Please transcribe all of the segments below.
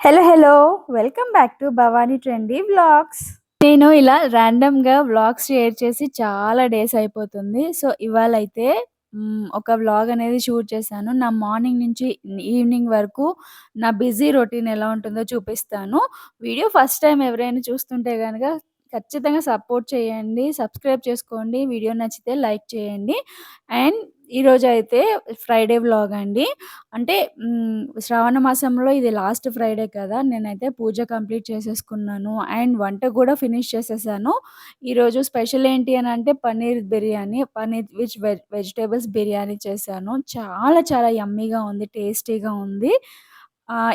Hello! Hello! Welcome back to Bhavani trendy vlogs. నేను ఇలా ర్యాండమ్‌గా వ్లాగ్స్ షేర్ చేసి చాలా డేస్ అయిపోతుంది. సో, ఇవాళైతే ఒక వ్లాగ్ అనేది షూట్ చేశాను. నా మార్నింగ్ నుంచి ఈవినింగ్ వరకు నా బిజీ రొటీన్ ఎలా ఉంటుందో చూపిస్తాను. వీడియో ఫస్ట్ టైమ్ ఎవరైనా చూస్తుంటే గనక ఖచ్చితంగా సపోర్ట్ చేయండి. సబ్స్క్రైబ్ చేసుకోండి. వీడియో నచ్చితే లైక్ చేయండి. అండ్ ఈరోజైతే ఫ్రైడే వ్లాగ్ అండి. అంటే శ్రావణ మాసంలో ఇది లాస్ట్ ఫ్రైడే కదా! నేనైతే పూజ కంప్లీట్ చేసేసుకున్నాను. అండ్ వంట కూడా ఫినిష్ చేసేసాను. ఈరోజు స్పెషల్ ఏంటి అనంటే పన్నీర్ బిర్యానీ, పన్నీర్ వెజిటబుల్స్ బిర్యానీ చేశాను. చాలా చాలా యమ్మీగా ఉంది. టేస్టీగా ఉంది.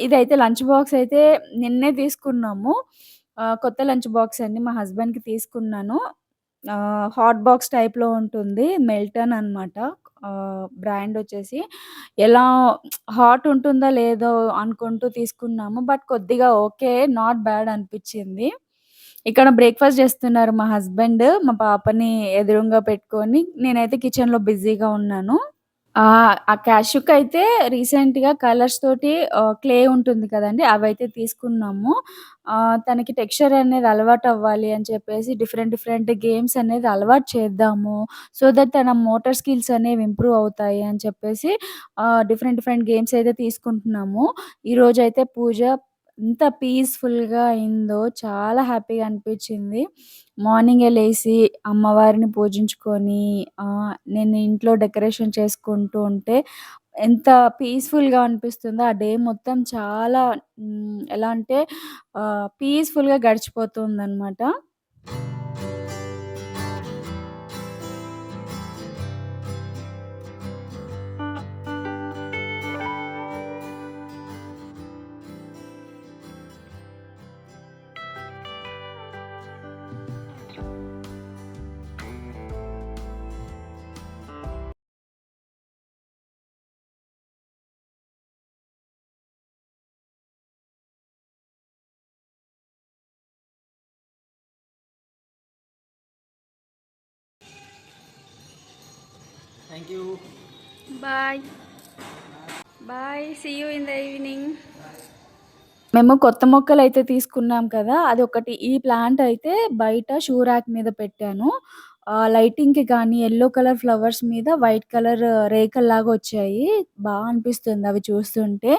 ఇదైతే లంచ్ బాక్స్ అయితే నిన్నే తీసుకున్నాము. కొత్త లంచ్ బాక్స్ అండి. మా హస్బెండ్‌కి తీసుకున్నాను. హాట్ బాక్స్ టైప్‌లో ఉంటుంది. మెల్టన్ అనమాట. బ్రాండ్ వచ్చేసి ఎలా హాట్ ఉంటుందో లేదో అనుకుంటూ తీసుకున్నాము. బట్ కొద్దిగా ఓకే. నాట్ బ్యాడ్ అనిపిచ్చింది. ఇక్కడ బ్రేక్‌ఫాస్ట్ చేస్తున్నారు మా హస్బెండ్. మా పాపని ఎదురుంగా పెట్టుకొని నేనైతే కిచెన్‌లో బిజీగా ఉన్నాను. ఆ క్యాష్యూకయితే రీసెంట్‌గా కలర్స్ తోటి క్లే ఉంటుంది కదండీ! అవైతే తీసుకున్నాము. తనకి టెక్స్చర్ అనేది అలవాటవ్వాలి అని చెప్పేసి డిఫరెంట్ డిఫరెంట్ గేమ్స్ అనేది అలవాటు చేద్దాము. సో దట్ తన మోటార్ స్కిల్స్ అనేవి ఇంప్రూవ్ అవుతాయి అని చెప్పేసి డిఫరెంట్ డిఫరెంట్ గేమ్స్ అయితే తీసుకుంటున్నాము. ఈరోజైతే పూజ ఎంత పీస్‌ఫుల్‌గా అయిందో చాలా హ్యాపీగా అనిపించింది. మార్నింగే లేసి అమ్మవారిని పూజించుకొని నేను ఇంట్లో డెకరేషన్ చేసుకుంటూ ఉంటే ఎంత పీస్‌ఫుల్‌గా అనిపిస్తుందో ఆ డే మొత్తం చాలా ఎలా అంటే పీస్‌ఫుల్‌గా గడిచిపోతుందనమాట. Thank you. Bye. Bye. See you in the evening. మేము కొత్త మొక్కలైతే తీసుకున్నాం కదా! అదొకటి ఈ ప్లాంట్ అయితే బయట షూ ర్యాక్ మీద పెట్టాను. లైటింగ్‌కి గానీ యెల్లో కలర్ ఫ్లవర్స్ మీద వైట్ కలర్ రేఖల్లాగా వచ్చాయి. అనిపిస్తుంది అవి చూస్తుంటే.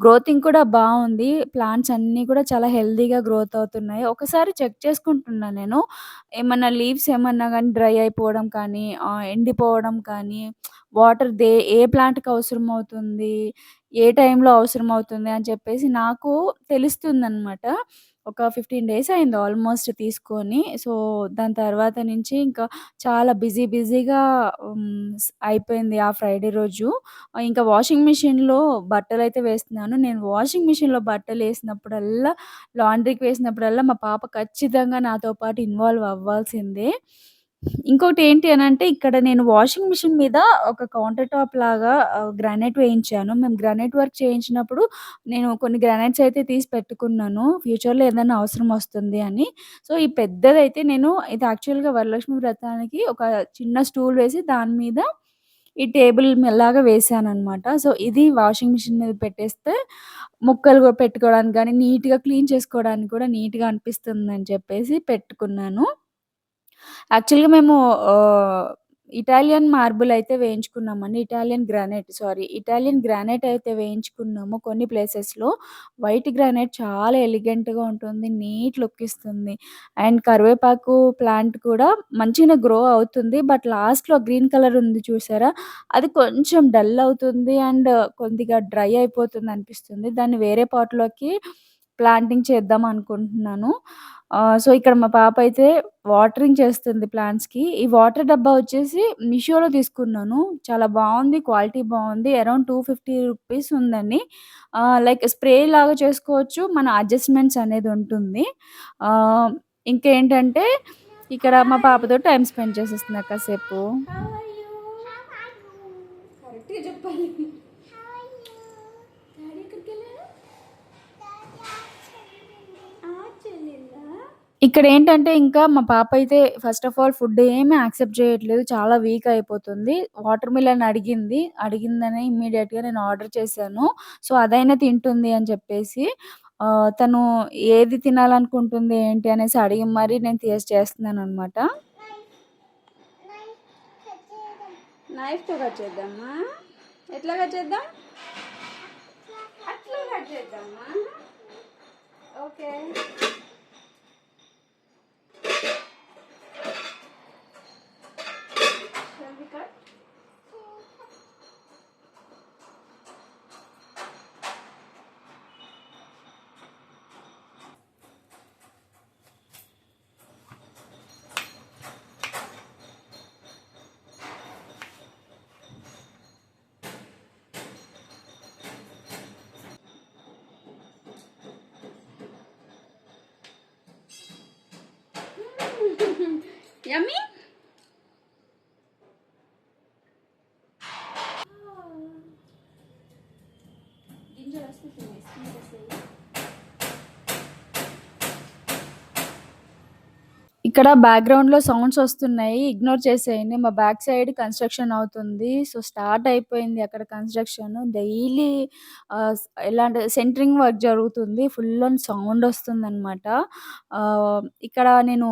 గ్రోతింగ్ కూడా బావుంది. ప్లాంట్స్ అన్నీ కూడా చాలా హెల్తీగా గ్రోత్ అవుతున్నాయి. ఒకసారి చెక్ చేసుకుంటున్నా నేను. ఏమన్నా లీవ్స్ ఏమన్నా గానీ డ్రై అయిపోవడం కానీ, ఎండిపోవడం కానీ, వాటర్ ఏ ప్లాంట్‌కి అవసరమవుతుంది, ఏ టైంలో అవసరమవుతుంది అని చెప్పేసి నాకు తెలుస్తుందనమాట. ఒక 15 డేస్ అయింది ఆల్మోస్ట్ తీసుకొని. సో, దాని తర్వాత నుంచి ఇంకా చాలా బిజీగా అయిపోయింది ఆ ఫ్రైడే రోజు. ఇంకా వాషింగ్ మిషన్‌లో బట్టలైతే వేస్తున్నాను. నేను వాషింగ్ మిషన్‌లో బట్టలేసినప్పుడల్లా, లాండ్రీకి వేసినప్పుడల్లా మా పాప ఖచ్చితంగా నాతో పాటు ఇన్వాల్వ్ అవ్వాల్సిందే. ఇంకోటేంటి అనంటే ఇక్కడ నేను వాషింగ్ మిషన్ మీద ఒక కౌంటర్ టాప్ లాగా గ్రానైట్ వేయించాను. మేము గ్రానైట్ వర్క్ చేయించినప్పుడు నేను కొన్ని గ్రానైట్స్ అయితే తీసి పెట్టుకున్నాను. ఫ్యూచర్‌లో ఏదైనా అవసరం వస్తుంది అని. సో, ఈ పెద్దదైతే నేను ఇది యాక్చువల్‌గా వరలక్ష్మి వ్రతానికి ఒక చిన్న స్టూల్ వేసి దాని మీద ఈ టేబుల్ లాగా వేశాననమాట. సో, ఇది వాషింగ్ మిషన్ మీద పెట్టేస్తే ముక్కలు పెట్టుకోవడానికి గానీ, నీట్‌గా క్లీన్ చేసుకోవడానికి కూడా నీట్‌గా అనిపిస్తుందని చెప్పేసి పెట్టుకున్నాను. యాక్చువల్‌గా మేము ఆహ్, ఇటాలియన్ మార్బుల్ అయితే వేయించుకున్నామండి. ఇటాలియన్ గ్రానైట్ అయితే వేయించుకున్నాము కొన్ని ప్లేసెస్‌లో. వైట్ గ్రానైట్ చాలా ఎలిగెంట్‌గా ఉంటుంది. నీట్ లుక్ ఇస్తుంది. అండ్ కరివేపాకు ప్లాంట్ కూడా మంచిగానే గ్రో అవుతుంది. బట్ లాస్ట్‌లో గ్రీన్ కలర్ ఉంది చూసారా? అది కొంచెం డల్ అవుతుంది. అండ్ కొద్దిగా డ్రై అయిపోతుందనిపిస్తుంది. దాన్ని వేరే పాట్‌లోకి ప్లాంటింగ్ చేద్దాం అనుకుంటున్నాను. సో, ఇక్కడ మా పాప అయితే వాటరింగ్ చేస్తుంది ప్లాంట్స్‌కి. ఈ వాటర్ డబ్బా వచ్చేసి మీషోలో తీసుకున్నాను. చాలా బావుంది. క్వాలిటీ బావుంది. అరౌండ్ 250 రూపీస్ ఉందండి. లైక్ స్ప్రే లాగా చేసుకోవచ్చు. మన అడ్జస్ట్‌మెంట్స్ అనేది ఉంటుంది. ఆహ్, ఇంకేంటంటే ఇక్కడ మా పాపతో టైమ్ స్పెండ్ చేసేస్తున్నా కాసేపు. How are you? కరెక్ట్‌గా చెప్పాలి. డాడీ ఎక్కడికెళ్ళారు? చెల్లిందా? ఇక్కడేంటంటే ఇంకా మా పాప అయితే ఫస్ట్ ఆఫ్ ఆల్ ఫుడ్ ఏమి యాక్సెప్ట్ చేయట్లేదు. చాలా వీక్ అయిపోతుంది. వాటర్ మిలన్ అడిగిందని ఇమ్మీడియేట్‌గా నేను ఆర్డర్ చేశాను. సో, అదైనా తింటుంది అని చెప్పేసి. తను ఏది తినాలనుకుంటుంది ఏంటి అనేసి అడిగి మరి నేను చేస్తున్నాననమాట. నైఫ్తో కట్ చేద్దామా? ఎట్లా కట్ చేద్దాం? అట్లా కట్ చేద్దామా? Okay. Shall we cut? Yummy? Ginger has to finish. ఇక్కడ బ్యాక్‌గ్రౌండ్‌లో సౌండ్స్ వస్తున్నాయి. ఇగ్నోర్ చేసేయండి. మా బ్యాక్ సైడ్ కన్‌స్ట్రక్షన్ అవుతుంది. సో, స్టార్ట్ అయిపోయింది అక్కడ కన్‌స్ట్రక్షన్. డైలీ ఎలా అంటే సెంటరింగ్ వర్క్ జరుగుతుంది. ఫుల్ ఆన్ సౌండ్ వస్తుందనమాట. ఇక్కడ నేను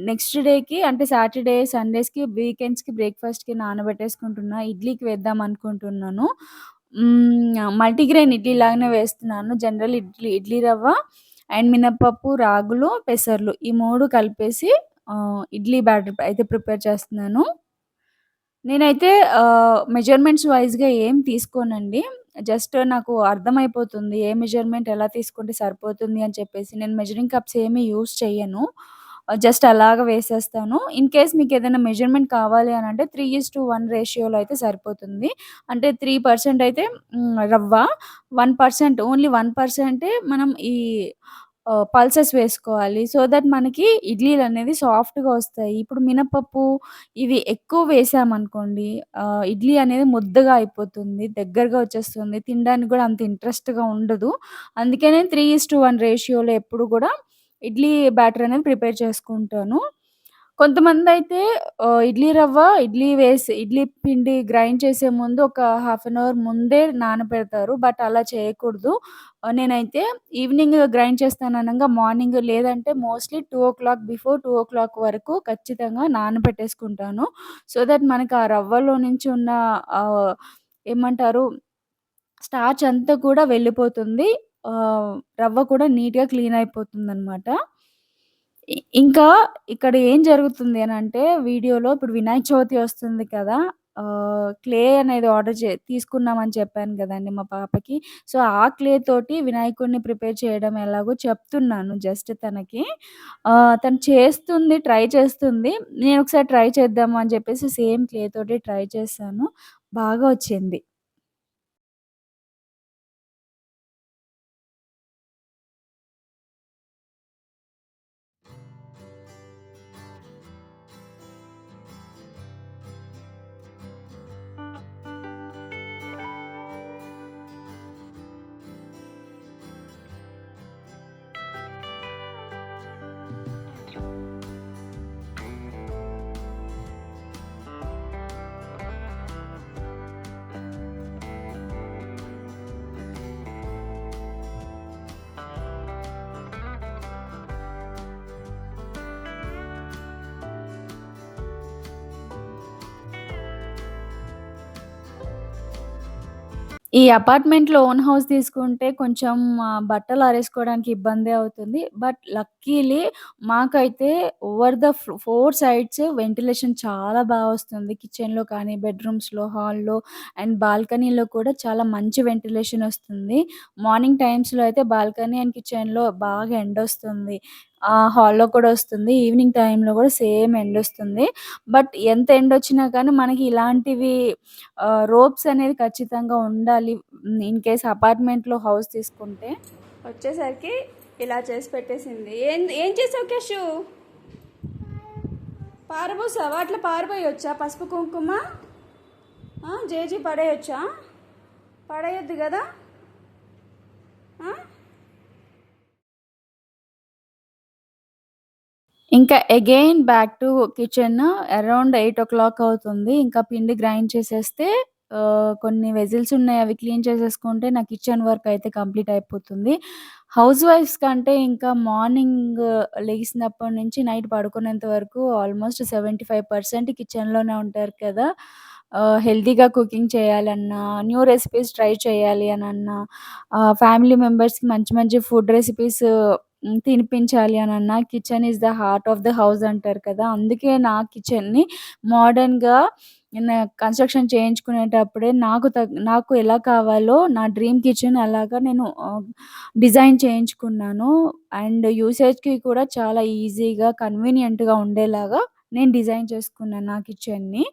నెక్స్ట్ డేకి అంటే సాటర్‌డే, సండేస్‌కి, వీకెండ్స్‌కి బ్రేక్‌ఫాస్ట్‌కి నానబెట్టేసుకుంటున్నా. ఇడ్లీకి వేద్దాం అనుకుంటున్నాను. మల్టీగ్రెయిన్ ఇడ్లీ లాగానే వేస్తున్నాను. జనరల్ ఇడ్లీ రవ్వ అండ్ మినపప్పు, రాగులు, పెసర్లు ఈ 3 కలిపేసి ఇడ్లీ బ్యాటర్ అయితే ప్రిపేర్ చేస్తున్నాను. నేనైతే మెజర్‌మెంట్స్ వైస్‌గా ఏం తీసుకోనండి. జస్ట్ నాకు అర్థమైపోతుంది. ఏ మెజర్‌మెంట్ ఎలా తీసుకుంటే సరిపోతుంది అని చెప్పేసి. నేను మెజరింగ్ కప్స్ ఏమి యూజ్ చెయ్యను. జస్ట్ అలాగా వేసేస్తాను. ఇన్ కేస్ మీకేదైనా మెజర్‌మెంట్ కావాలి అనంటే 3:1 రేషియోలో అయితే సరిపోతుంది. అంటే 3% అయితే రవ్వ, 1% ఓన్లీ 1% మనం ఈ పల్సెస్ వేసుకోవాలి. సో దట్ మనకి ఇడ్లీలనేవి సాఫ్ట్‌గా వస్తాయి. ఇప్పుడు మినపప్పు ఇవి ఎక్కువ వేసామనుకోండి ఇడ్లీ అనేది ముద్దగా అయిపోతుంది. దగ్గరగా వచ్చేస్తుంది. తినడానికి గూడా అంత ఇంట్రెస్ట్‌గా ఉండదు. అందుకనే 3:1 రేషియోలో ఎప్పుడు గూడా ఇడ్లీ బ్యాటర్ అనేది ప్రిపేర్ చేసుకుంటాను. కొంతమందయితే ఇడ్లీ పిండి గ్రైండ్ చేసే ముందు ఒక హాఫ్ అన్ అవర్ ముందే నానబెడతారు. బట్ అలా చేయకూడదు. నేనైతే ఈవినింగ్ గ్రైండ్ చేస్తాననంగా మార్నింగ్ లేదంటే మోస్ట్‌లీ 2:00 వరకు ఖచ్చితంగా నానబెట్టేసుకుంటాను. సో దట్ మనకు ఆ రవ్వలో నుంచి ఉన్న ఆహ్, ఏమంటారు స్టార్చ్ అంతా కూడా వెళ్ళిపోతుంది. రవ్వ కూడా నీట్‌గా క్లీన్ అయిపోతుందనమాట. ఇంకా ఇక్కడ ఏం జరుగుతుంది అనంటే వీడియోలో ఇప్పుడు వినాయక చవితి వస్తుంది కదా! క్లే అనేది తీసుకున్నామని చెప్పాను గదండీ మా పాపకి. సో, ఆ క్లే తోటి వినాయకుడిని ప్రిపేర్ చేయడం ఎలాగో చెప్తున్నాను జస్ట్ తనకి. తను ట్రై చేస్తుంది. నేనొకసారి ట్రై చేద్దాము అని చెప్పేసి సేమ్ క్లే తోటి ట్రై చేశాను. బాగా వచ్చింది. ఈ అపార్ట్‌మెంట్‌లో ఓన్ హౌస్ తీసుకుంటే కొంచెం బట్టలు ఆరేసుకోవడానికి ఇబ్బందే అవుతుంది. బట్ లక్కీలీ మాకైతే ఓవర్ ద 4 సైడ్స్ వెంటిలేషన్ చాలా వస్తుంది. కిచెన్‌లో కానీ, బెడ్‌రూమ్స్‌లో, హాల్‌లో అండ్ బాల్కనీలో కూడా చాలా మంచి వెంటిలేషన్ వస్తుంది. మార్నింగ్ టైమ్స్‌లో అయితే బాల్కనీ అండ్ కిచెన్‌లో బాగా ఎండొస్తుంది. హాల్‌లో కూడా వస్తుంది. ఈవినింగ్ టైమ్‌లో కూడా సేమ్ ఎండొస్తుంది. బట్ ఎంత ఎండొచ్చినా కానీ మనకి ఇలాంటివి రోప్స్ అనేది ఖచ్చితంగా ఉండాలి. ఇన్ కేస్ అపార్ట్‌మెంట్‌లో హౌస్ తీసుకుంటే. వచ్చేసరికి ఇలా చేసి పెట్టేసింది. ఏం చేసావు కేశు? పారబోసావా? అట్లా పారబోయొచ్చా పసుపు కుంకుమ? జేజీ పడేయొచ్చా? పడేయొద్దు కదా? ఇంకా again back to kitchen. Around 8:00 అవుతుంది. ఇంకా పిండి గ్రైండ్ చేసేస్తే కొన్ని వెజిల్స్ ఉన్నాయి. అవి క్లీన్ చేసేసుకుంటే నా కిచెన్ వర్క్ అయితే కంప్లీట్ అయిపోతుంది. హౌస్ వైఫ్స్ కంటే ఇంకా మార్నింగ్ లెగిసినప్పటి నుంచి నైట్ పడుకునేంత వరకు ఆల్మోస్ట్ 75% కిచెన్‌లోనే ఉంటారు కదా! హెల్తీగా కుకింగ్ చేయాలన్నా, న్యూ రెసిపీస్ ట్రై చేయాలి అనన్నా, ఫ్యామిలీ మెంబర్స్‌కి మంచి మంచి ఫుడ్ రెసిపీస్ తినిపించాలి అనన్నా kitchen is the heart of the house అంటారు కదా! అందుకే నా కిచెన్‌ని మోడర్న్‌గా కన్‌స్ట్రక్షన్ చేయించుకునేటప్పుడే నాకు ఎలా కావాలో నా డ్రీమ్ కిచెన్ అలాగా నేను డిజైన్ చేయించుకున్నాను. అండ్ యూసేజ్‌కి కూడా చాలా ఈజీగా, కన్వీనియంట్‌గా ఉండేలాగా నేను డిజైన్ చేసుకున్నాను నా కిచెన్‌ని.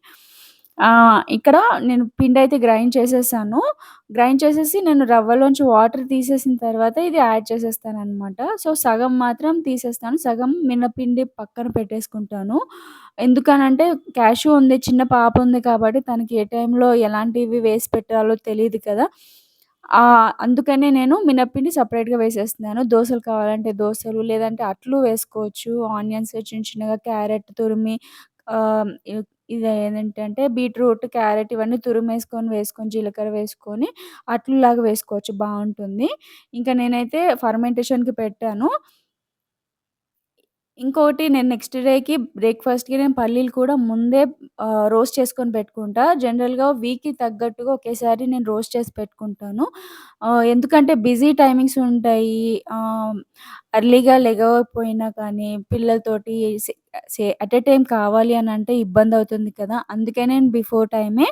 ఇక్కడ నేను పిండయితే గ్రైండ్ చేసేసాను. గ్రైండ్ చేసేసి నేను రవ్వలోంచి వాటర్ తీసేసిన తర్వాత ఇది యాడ్ చేసేస్తాననమాట. సో, సగం మాత్రం తీసేస్తాను. సగం మినపిండి పక్కన పెట్టేసుకుంటాను. ఎందుకనంటే క్యాష్యూ ఉంది. చిన్న పాప ఉంది కాబట్టి తనకి ఏ టైంలో ఎలాంటివి వేసి పెట్టాలో తెలీదు కదా! అందుకనే నేను మినప్పిండి సెపరేట్‌గా వేసేస్తున్నాను. దోసలు కావాలంటే దోసలు, లేదంటే అట్లు వేసుకోవచ్చు. ఆనియన్స్ చిన్న చిన్నగా, క్యారెట్ తురిమి ఆహ్, ఇ ఇదేంటంటే బీట్రూట్, క్యారెట్ ఇవన్నీ వేసుకొని, జీలకర్ర వేసుకొని అట్లులాగా వేసుకోవచ్చు బావుంటుంది. ఇంకా నేనైతే ఫర్మెంటేషన్‌కి పెట్టాను. ఇంకోటి నేను నెక్స్ట్ డేకి బ్రేక్‌ఫాస్ట్‌కి నేను పల్లీలు కూడా ముందే రోస్ట్ చేసుకొని పెట్టుకుంటా. జనరల్‌గా వీక్‌కి తగ్గట్టుగా ఒకేసారి నేను రోస్ట్ చేసి పెట్టుకుంటాను. ఎందుకంటే బిజీ టైమింగ్స్ ఉంటాయి. ఎర్లీగా లెగవకపోయినా కానీ పిల్లలతోటి సె సె ఎట్ ఎ టైమ్ కావాలి అనంటే ఇబ్బందవుతుంది కదా! అందుకే నేను బిఫోర్ టైమే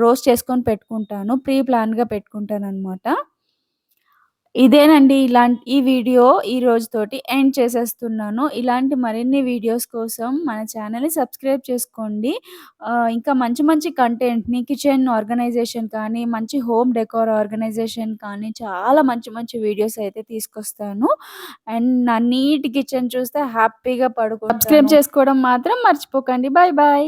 రోస్ట్ చేసుకొని పెట్టుకుంటాను. ప్రీ ప్లాన్డ్‌గా పెట్టుకుంటాననమాట. ఇదేనండి. ఈ వీడియో ఈ రోజుతోటి ఎండ్ చేసేస్తున్నాను. ఇలాంటి మరిన్ని వీడియోస్ కోసం మన ఛానెల్‌ని సబ్స్క్రైబ్ చేసుకోండి. ఇంకా మంచి మంచి కంటెంట్‌ని కిచెన్ ఆర్గనైజేషన్ కానీ, మంచి హోమ్ డెకోర్ ఆర్గనైజేషన్ కానీ చాలా మంచి మంచి వీడియోస్ అయితే తీసుకొస్తాను. అండ్ నా నీట్ కిచెన్ చూస్తే హ్యాపీగా పడుకుంటాను. సబ్స్క్రైబ్ చేసుకోవడం మాత్రం మర్చిపోకండి. Bye bye.